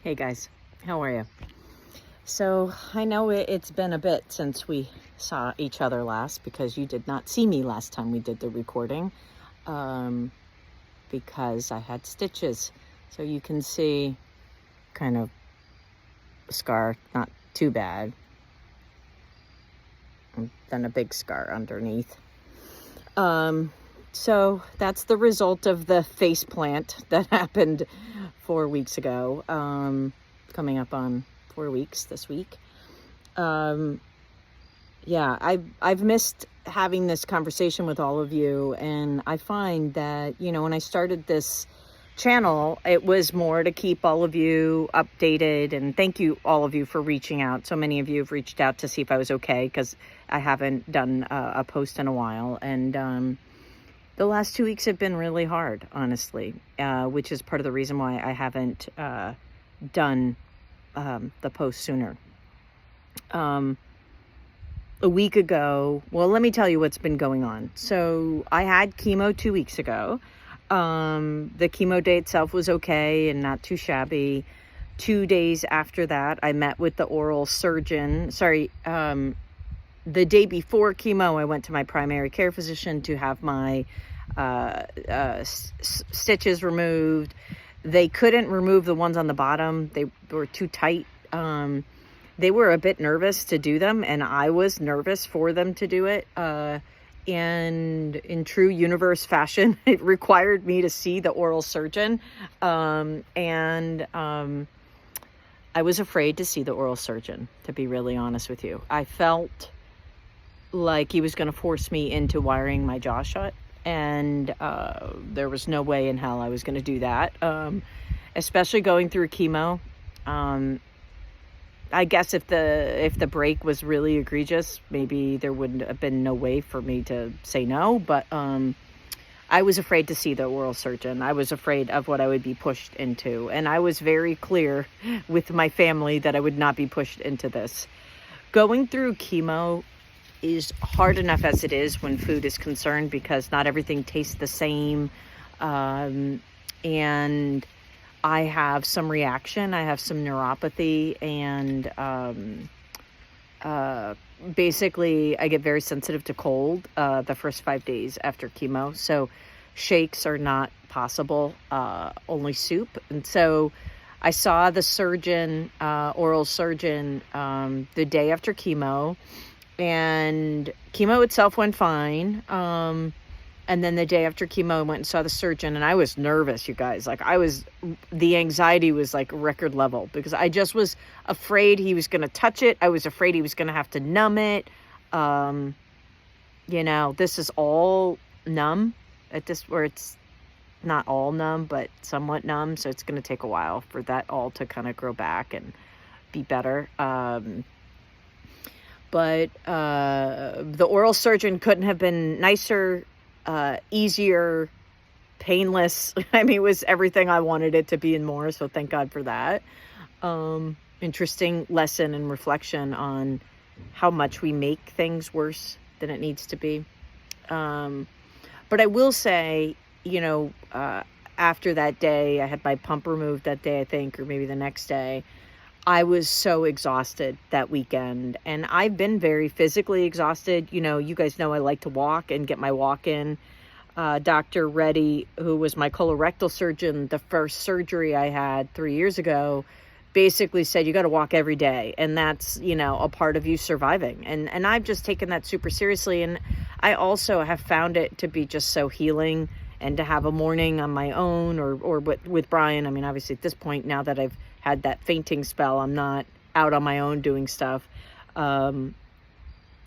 Hey guys, how are you? So I know it's been a bit since we saw each other last because you did not see me last time we did the recording um, because I had stitches. So you can see kind of a scar, not too bad, and then a big scar underneath. So that's the result of the face plant that happened 4 weeks ago, coming up on 4 weeks this week. Yeah, I've missed having this conversation with all of you, and I find that, when I started this channel, it was more to keep all of you updated, and thank you all of you for reaching out. So many of you have reached out to see if I was okay, because I haven't done a post in a while, and the last 2 weeks have been really hard, honestly, which is part of the reason why I haven't done the post sooner. A week ago, well, let me tell you what's been going on. So I had chemo 2 weeks ago. The chemo day itself was okay and not too shabby. 2 days after that, I met with the oral surgeon. The day before chemo, I went to my primary care physician to have my stitches removed. They couldn't remove the ones on the bottom. They were too tight. They were a bit nervous to do them, and I was nervous for them to do it. And in true universe fashion, it required me to see the oral surgeon. I was afraid to see the oral surgeon, to be really honest with you. I felt like he was going to force me into wiring my jaw shut, and there was no way in hell I was going to do that, especially going through chemo. I guess if the break was really egregious, maybe there wouldn't have been no way for me to say no, but I was afraid to see the oral surgeon. I was afraid of what I would be pushed into, and I was very clear with my family that I would not be pushed into this. Going through chemo is hard enough as it is when food is concerned, because not everything tastes the same, and I have some reaction. I have some neuropathy, and basically I get very sensitive to cold the first 5 days after chemo. So shakes are not possible, only soup. And so I saw the surgeon, oral surgeon, the day after chemo, and chemo itself went fine. And then the day after chemo, I went and saw the surgeon, and I was nervous, you guys. The anxiety was like record level, because I just was afraid he was going to touch it. I was afraid he was going to have to numb it. This is all numb at this, where it's not all numb, but somewhat numb. So it's going to take a while for that all to kind of grow back and be better. But the oral surgeon couldn't have been nicer, easier, painless. I mean, it was everything I wanted it to be and more. So thank God for that. Interesting lesson and reflection on how much we make things worse than it needs to be. But I will say, after that day, I had my pump removed that day, I think, or maybe the next day. I was so exhausted that weekend, and I've been very physically exhausted. You guys know I like to walk and get my walk in. Dr. Reddy, who was my colorectal surgeon, the first surgery I had 3 years ago, basically said, you got to walk every day. And that's, a part of you surviving. And I've just taken that super seriously. And I also have found it to be just so healing, and to have a morning on my own or with Brian. I mean, obviously at this point, now that I've had that fainting spell, I'm not out on my own doing stuff.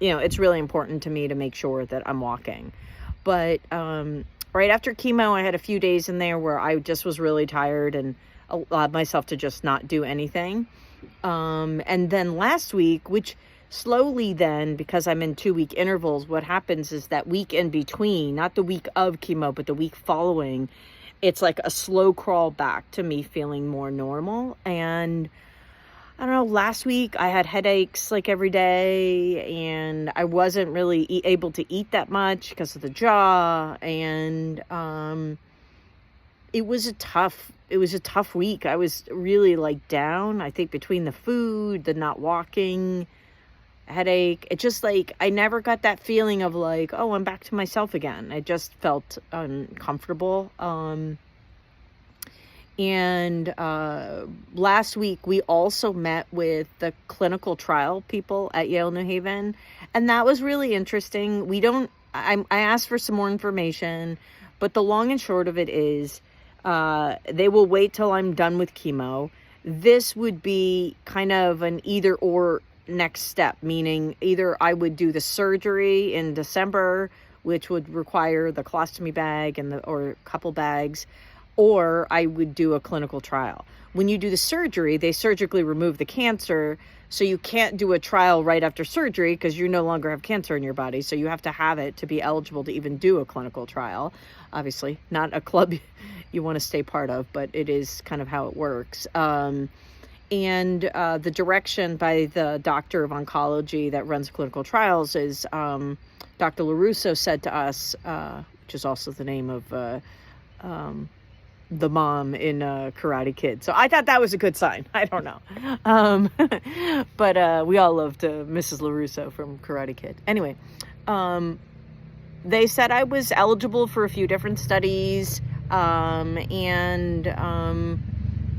It's really important to me to make sure that I'm walking. But right after chemo, I had a few days in there where I just was really tired and allowed myself to just not do anything. And then last week, which slowly then, because I'm in 2-week intervals, what happens is that week in between, not the week of chemo, but the week following, it's like a slow crawl back to me feeling more normal. And I don't know, last week I had headaches like every day, and I wasn't really able to eat that much because of the jaw. And it was a tough week. I was really like down, I think, between the food, the not walking, headache. It just like, I never got that feeling of like, oh, I'm back to myself again. I just felt uncomfortable. And last week, we also met with the clinical trial people at Yale New Haven. And that was really interesting. I asked for some more information, but the long and short of it is they will wait till I'm done with chemo. This would be kind of an either or next step, meaning either I would do the surgery in December, which would require the colostomy bag or a couple bags, or I would do a clinical trial. When you do the surgery, they surgically remove the cancer, so you can't do a trial right after surgery because you no longer have cancer in your body. So you have to have it to be eligible to even do a clinical trial. Obviously, not a club you want to stay part of, but it is kind of how it works. And the direction by the doctor of oncology that runs clinical trials is Dr. LaRusso said to us, which is also the name of the mom in Karate Kid. So I thought that was a good sign. I don't know. But we all loved Mrs. LaRusso from Karate Kid. Anyway, they said I was eligible for a few different studies.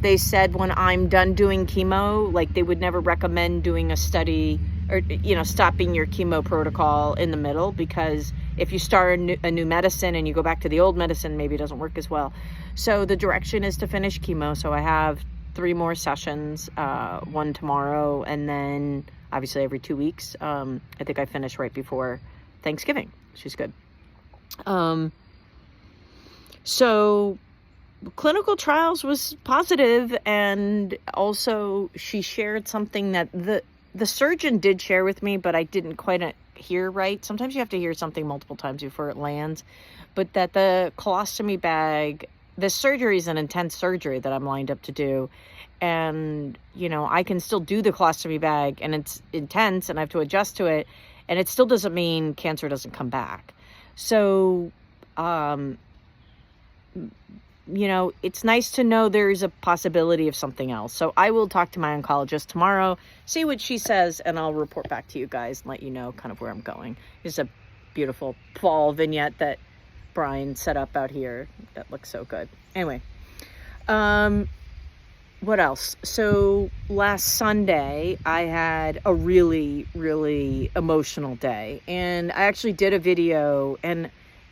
They said when I'm done doing chemo, like they would never recommend doing a study or, stopping your chemo protocol in the middle, because if you start a new medicine and you go back to the old medicine, maybe it doesn't work as well. So the direction is to finish chemo. So I have 3 more sessions, one tomorrow, and then obviously every 2 weeks. I think I finish right before Thanksgiving, which is good. So clinical trials was positive, and also she shared something that the surgeon did share with me, but I didn't quite hear right. Sometimes you have to hear something multiple times before it lands. But that the colostomy bag, the surgery is an intense surgery that I'm lined up to do. And, I can still do the colostomy bag, and it's intense and I have to adjust to it. And it still doesn't mean cancer doesn't come back. So, it's nice to know there's a possibility of something else. So I will talk to my oncologist tomorrow, see what she says, and I'll report back to you guys and let you know kind of where I'm going. There's a beautiful fall vignette that Brian set up out here that looks so good. Anyway, what else? So last Sunday, I had a really, really emotional day. And I actually did a video, and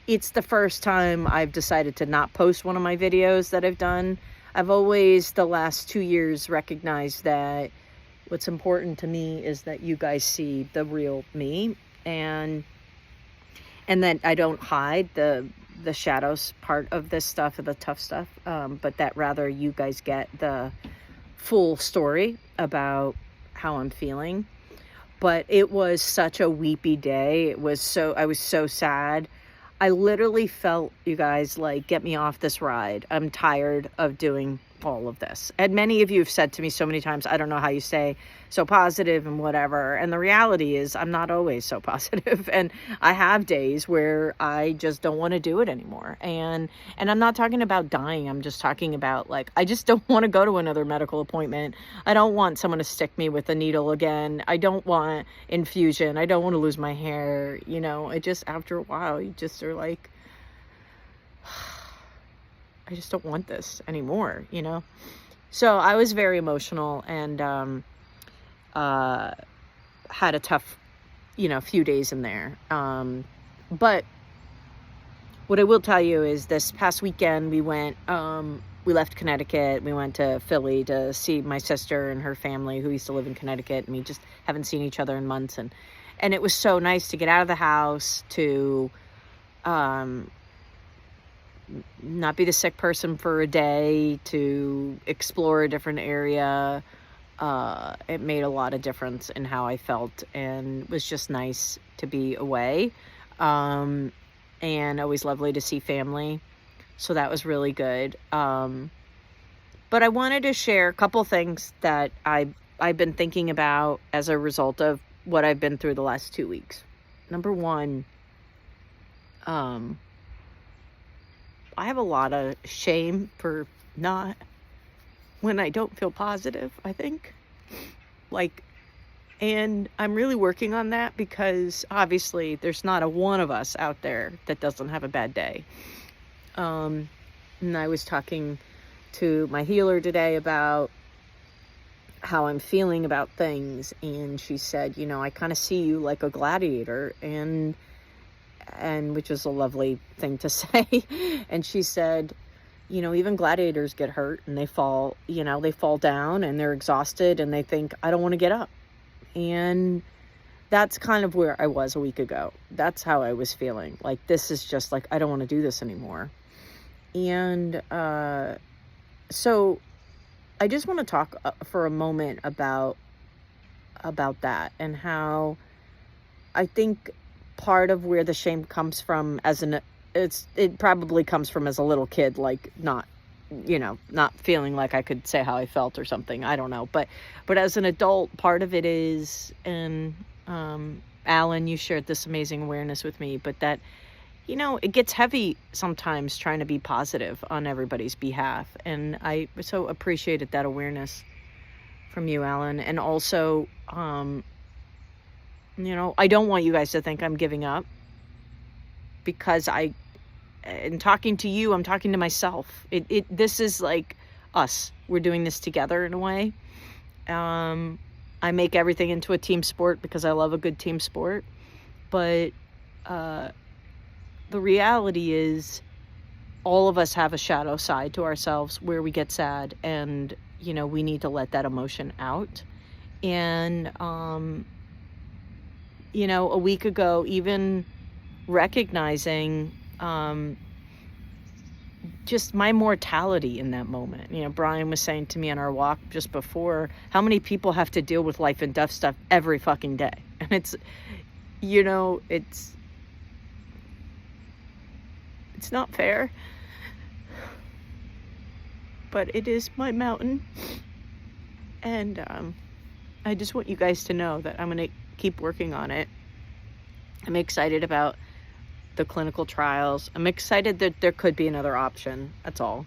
it's the first time I've decided to not post one of my videos that I've done. I've always, the last 2 years, recognized that what's important to me is that you guys see the real me, and that I don't hide the shadows part of this stuff, of the tough stuff, but that rather you guys get the full story about how I'm feeling. But it was such a weepy day. I was so sad. I literally felt, you guys, like, get me off this ride. I'm tired of doing all of this. And many of you have said to me so many times, I don't know how you stay so positive and whatever. And the reality is I'm not always so positive. And I have days where I just don't want to do it anymore. And I'm not talking about dying. I'm just talking about, like, I just don't want to go to another medical appointment. I don't want someone to stick me with a needle again. I don't want infusion. I don't want to lose my hair. It just, after a while, you just are like, I just don't want this anymore, So I was very emotional and had a tough, few days in there. But what I will tell you is this past weekend we left Connecticut. We went to Philly to see my sister and her family who used to live in Connecticut, and we just haven't seen each other in months. And it was so nice to get out of the house, to not be the sick person for a day, to explore a different area. It made a lot of difference in how I felt, and it was just nice to be away. And always lovely to see family. So that was really good. But I wanted to share a couple things that I've been thinking about as a result of what I've been through the last 2 weeks. Number one, I have a lot of shame for not, when I don't feel positive, I think. Like, and I'm really working on that because obviously there's not a one of us out there that doesn't have a bad day. And I was talking to my healer today about how I'm feeling about things, and she said, I kind of see you like a gladiator, and which is a lovely thing to say. And she said, even gladiators get hurt and they fall down and they're exhausted and they think, I don't want to get up. And that's kind of where I was a week ago. That's how I was feeling. Like, this is just like, I don't want to do this anymore. And so I just want to talk for a moment about that, and how I think part of where the shame comes from it probably comes from as a little kid, like not feeling like I could say how I felt or something. I don't know. But as an adult, part of it is, and Alan, you shared this amazing awareness with me, but that, it gets heavy sometimes trying to be positive on everybody's behalf. And I so appreciated that awareness from you, Alan. And also, I don't want you guys to think I'm giving up, because in talking to you, I'm talking to myself. This is like us. We're doing this together in a way. I make everything into a team sport because I love a good team sport. But the reality is, all of us have a shadow side to ourselves where we get sad, and, we need to let that emotion out. And, a week ago, even recognizing just my mortality in that moment. Brian was saying to me on our walk just before, how many people have to deal with life and death stuff every fucking day? And it's not fair, but it is my mountain. And I just want you guys to know that I'm going to keep working on it. I'm excited about the clinical trials. I'm excited that there could be another option. That's all.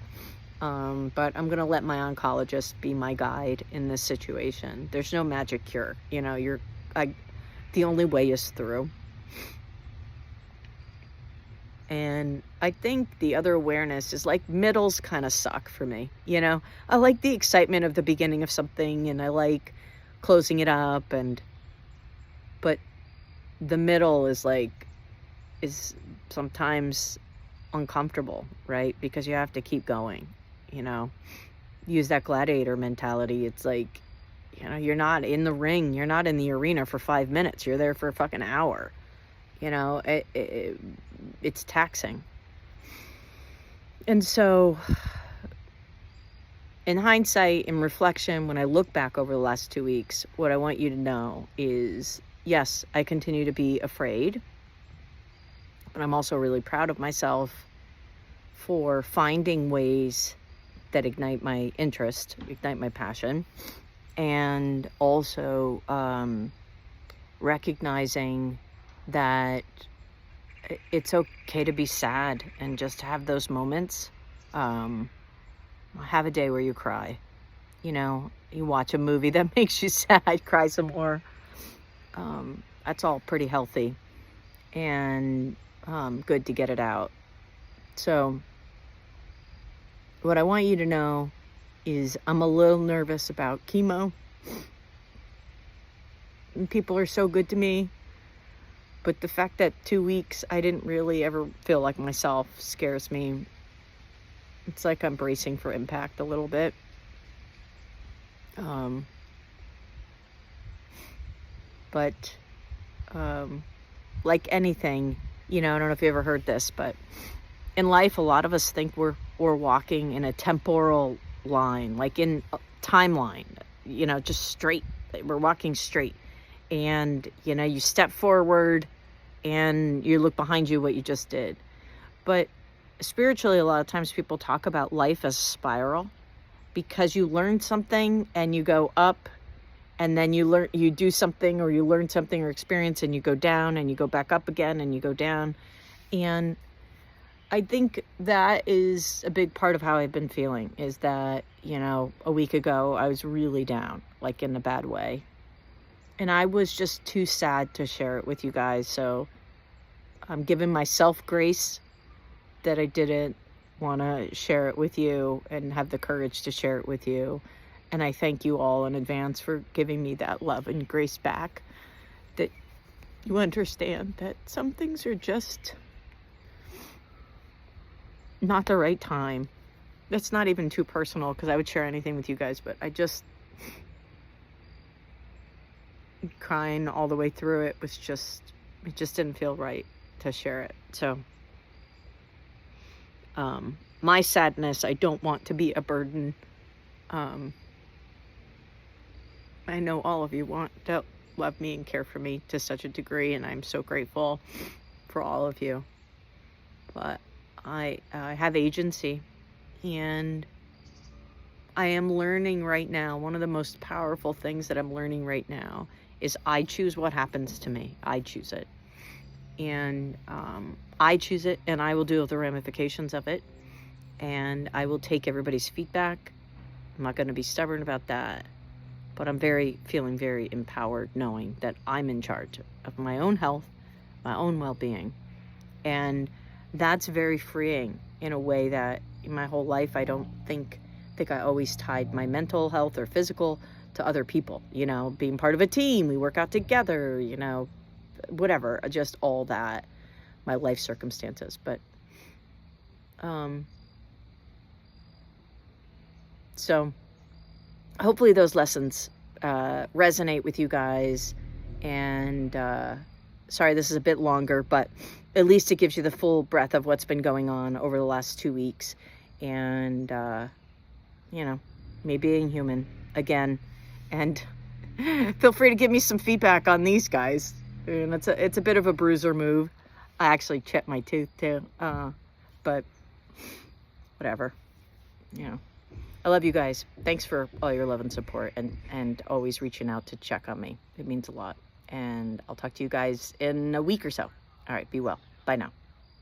But I'm going to let my oncologist be my guide in this situation. There's no magic cure. The only way is through. And I think the other awareness is, like, middles kind of suck for me. I like the excitement of the beginning of something, and I like closing it up, but the middle is sometimes uncomfortable, right? Because you have to keep going, use that gladiator mentality. It's like, you're not in the ring, you're not in the arena for 5 minutes, you're there for a fucking hour. It's taxing. And so, in hindsight, in reflection, when I look back over the last 2 weeks, what I want you to know is, yes, I continue to be afraid, but I'm also really proud of myself for finding ways that ignite my interest, ignite my passion, and also recognizing that it's okay to be sad and just have those moments. Have a day where you cry. You watch a movie that makes you sad, cry some more. That's all pretty healthy and good to get it out. So what I want you to know is I'm a little nervous about chemo. And people are so good to me. But the fact that 2 weeks I didn't really ever feel like myself scares me. It's like I'm bracing for impact a little bit. But like anything, I don't know if you ever heard this, but in life, a lot of us think we're walking in a temporal line, like in a timeline, just straight. We're walking straight. And, you step forward and you look behind you what you just did. But spiritually, a lot of times people talk about life as a spiral, because you learn something and you go up, and then you do something, or you learn something or experience, and you go down, and you go back up again, and you go down. And I think that is a big part of how I've been feeling, is that, a week ago I was really down, like in a bad way. And I was just too sad to share it with you guys. So I'm giving myself grace that I didn't want to share it with you and have the courage to share it with you. And I thank you all in advance for giving me that love and grace back, that you understand that some things are just not the right time. That's not even too personal, because I would share anything with you guys, but I just, crying all the way through it just didn't feel right to share it. So my sadness, I don't want to be a burden. I know all of you want to love me and care for me to such a degree, and I'm so grateful for all of you. But I have agency, and I am learning right now, one of the most powerful things that I'm learning right now is I choose what happens to me. I choose it. And I choose it, and I will deal with the ramifications of it. And I will take everybody's feedback. I'm not going to be stubborn about that. But I'm feeling very empowered knowing that I'm in charge of my own health, my own well-being. And that's very freeing in a way that in my whole life I don't think I always tied my mental health or physical to other people, being part of a team, we work out together, whatever, just all that, my life circumstances. But so hopefully those lessons resonate with you guys. And sorry this is a bit longer, but at least it gives you the full breadth of what's been going on over the last 2 weeks. And me being human again. And feel free to give me some feedback on these guys. And it's a bit of a bruiser move. I actually chipped my tooth too. But whatever. I love you guys. Thanks for all your love and support, and always reaching out to check on me. It means a lot. And I'll talk to you guys in a week or so. All right, be well. Bye now.